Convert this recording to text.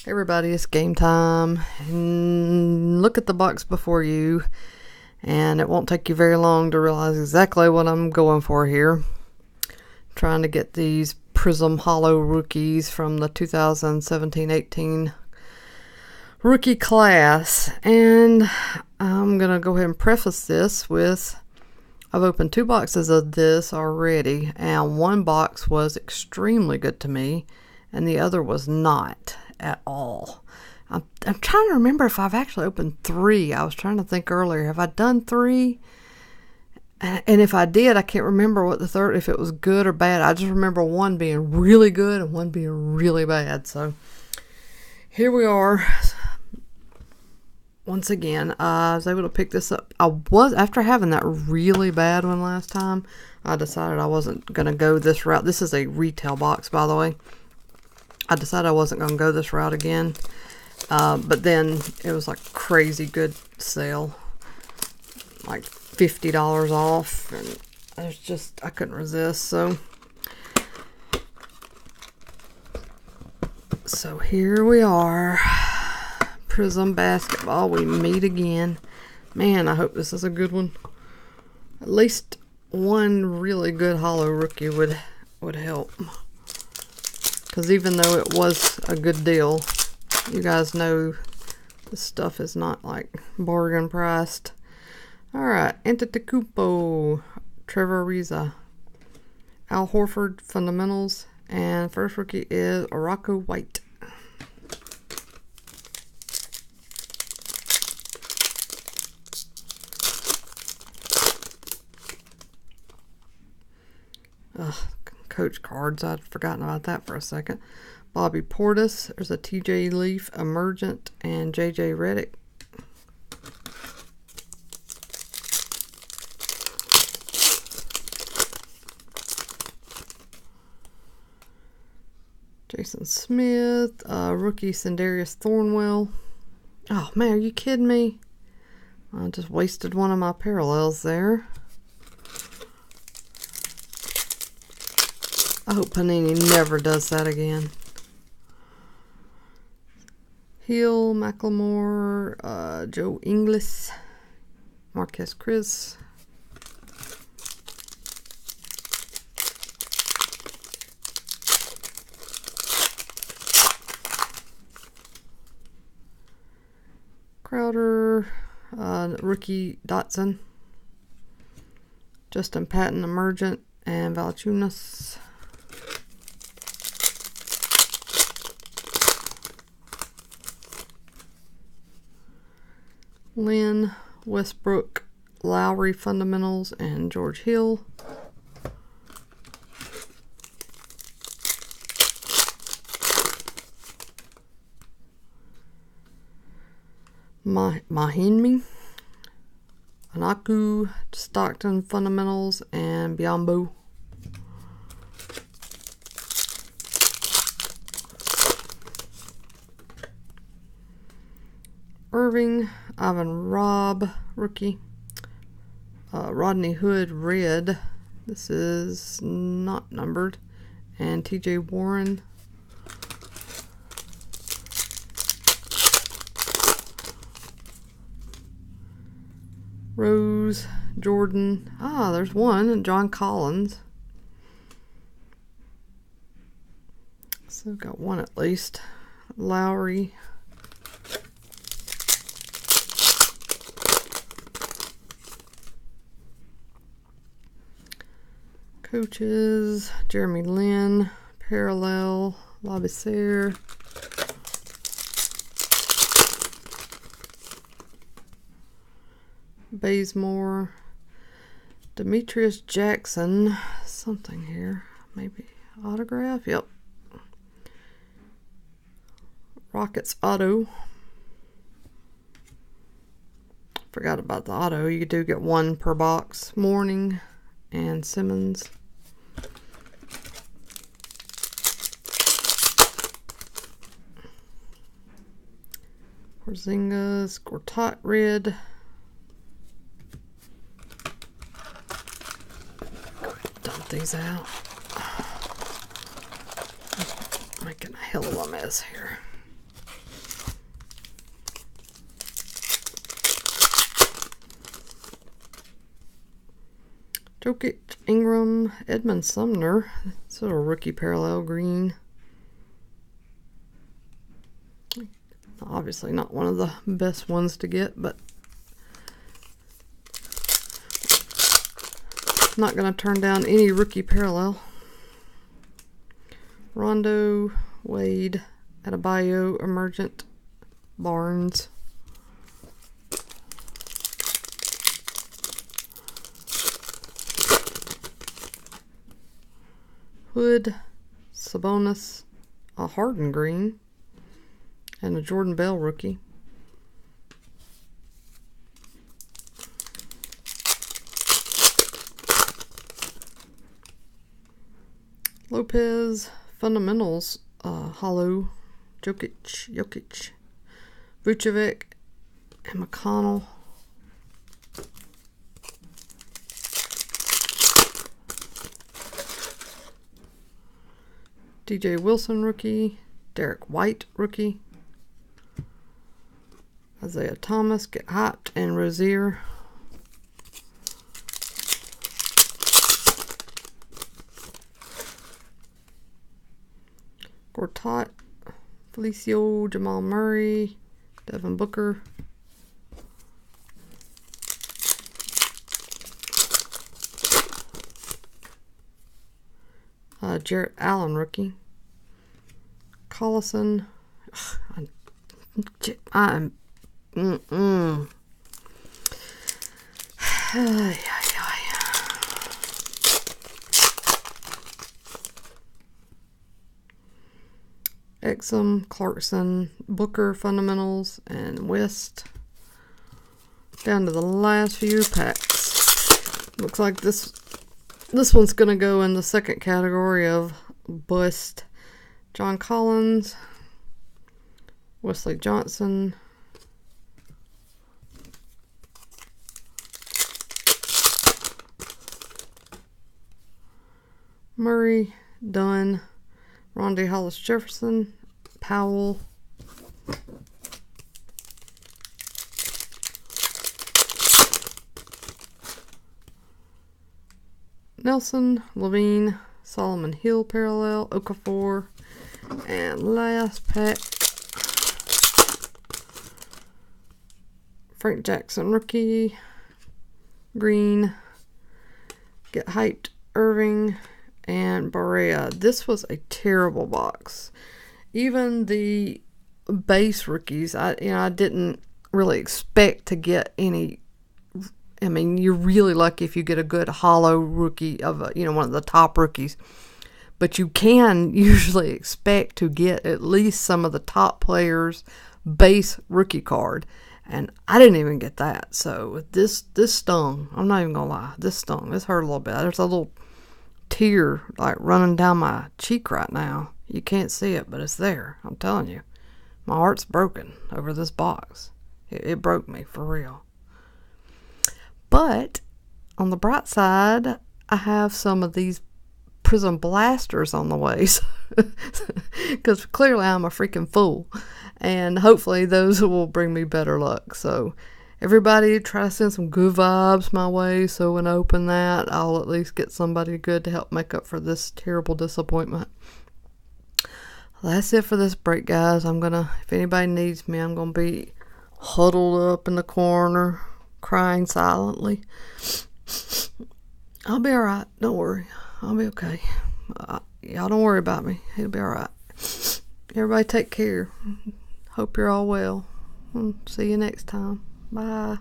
Hey everybody, it's game time. And look at the box before you, and it won't take you very long to realize exactly what I'm going for here. Trying to get these Prizm Hollow rookies from the 2017-18 rookie class. And I'm going to go ahead and preface this with, I've opened 2 boxes of this already, and one box was extremely good to me, and the other was not at all. I'm trying to remember if I've actually opened 3. I was trying to think earlier. Have I done 3? And if I did, I can't remember what the third, if it was good or bad. I just remember one being really good and one being really bad. So here we are. Once again, I was able to pick this up. After having that really bad one last time, I decided I wasn't going to go this route. This is a retail box, by the way. I decided I wasn't going to go this route again. But then it was like crazy good sale. Like $50 off. And I couldn't resist. So here we are. Prizm basketball. We meet again. Man, I hope this is a good one. At least one really good hollow rookie would help. Because even though it was a good deal, you guys know this stuff is not like bargain priced. Alright, Antetokounmpo, Trevor Ariza, Al Horford, fundamentals, and first rookie is Oraco White. Ugh. Coach cards. I'd forgotten about that for a second. Bobby Portis. There's a TJ Leaf, Emergent, and JJ Redick. Jason Smith. Rookie Sendarius Thornwell. Oh man, are you kidding me? I just wasted one of my parallels there. I hope Panini never does that again. Hill, McLemore, Joe Ingles, Marquez Chris. Crowder, rookie Dotson. Justin Patton, Emergent, and Valanciunas. Lynn, Westbrook, Lowry fundamentals, and George Hill. Mahinmi, Anaku, Stockton fundamentals, and Biombo. Irving, Ivan Robb, rookie. Rodney Hood, red. This is not numbered. And TJ Warren. Rose, Jordan. There's one. John Collins. So got one at least. Lowry. Coaches, Jeremy Lin, Parallel, Labissiere, Bazemore, Demetrius Jackson, something here, maybe autograph, yep. Rockets auto. Forgot about the auto, you do get one per box. Morning and Simmons. Porzingis, Gortat red. Dump these out. Making a hell of a mess here. Jokic, Ingram, Edmund Sumner. Sort of rookie parallel green. Obviously not one of the best ones to get, but not going to turn down any rookie parallel. Rondo, Wade, Adebayo, Emergent, Barnes. Hood, Sabonis, a Harden green, and a Jordan Bell rookie. Lopez, Fundamentals, Hollow, Jokic, Vucevic, and McConnell. DJ Wilson rookie, Derek White rookie, Isaiah Thomas, Get Hyped, and Rozier. Gortat, Felicio, Jamal Murray, Devin Booker. Jarrett Allen rookie. Collison. Exum, Clarkson, Booker, Fundamentals, and West. Down to the last few packs. Looks like this one's going to go in the second category of bust. John Collins, Wesley Johnson, Murray, Dunn, Rondae Hollis Jefferson, Powell, Nelson, Levine, Solomon Hill parallel, Okafor, and last pack, Frank Jackson rookie, green, Get Hyped, Irving, and Barea. This was a terrible box. Even the base rookies, I didn't really expect to get any. I mean, you're really lucky if you get a good hollow rookie of one of the top rookies. But you can usually expect to get at least some of the top players' base rookie card. And I didn't even get that. So this stung. I'm not even going to lie. This stung. This hurt a little bit. There's a little tear like running down my cheek right now. You can't see it, but it's there. I'm telling you. My heart's broken over this box. It broke me for real. But on the bright side, I have some of these Prizm blasters on the way, because clearly I'm a freaking fool, and hopefully those will bring me better luck. So everybody try to send some good vibes my way, so when I open that, I'll at least get somebody good to help make up for this terrible disappointment. That's it for this break, guys. If anybody needs me, I'm gonna be huddled up in the corner crying silently. I'll be alright, don't worry. I'll be okay. Y'all don't worry about me. It'll be alright. Everybody take care. Hope you're all well. See you next time. Bye.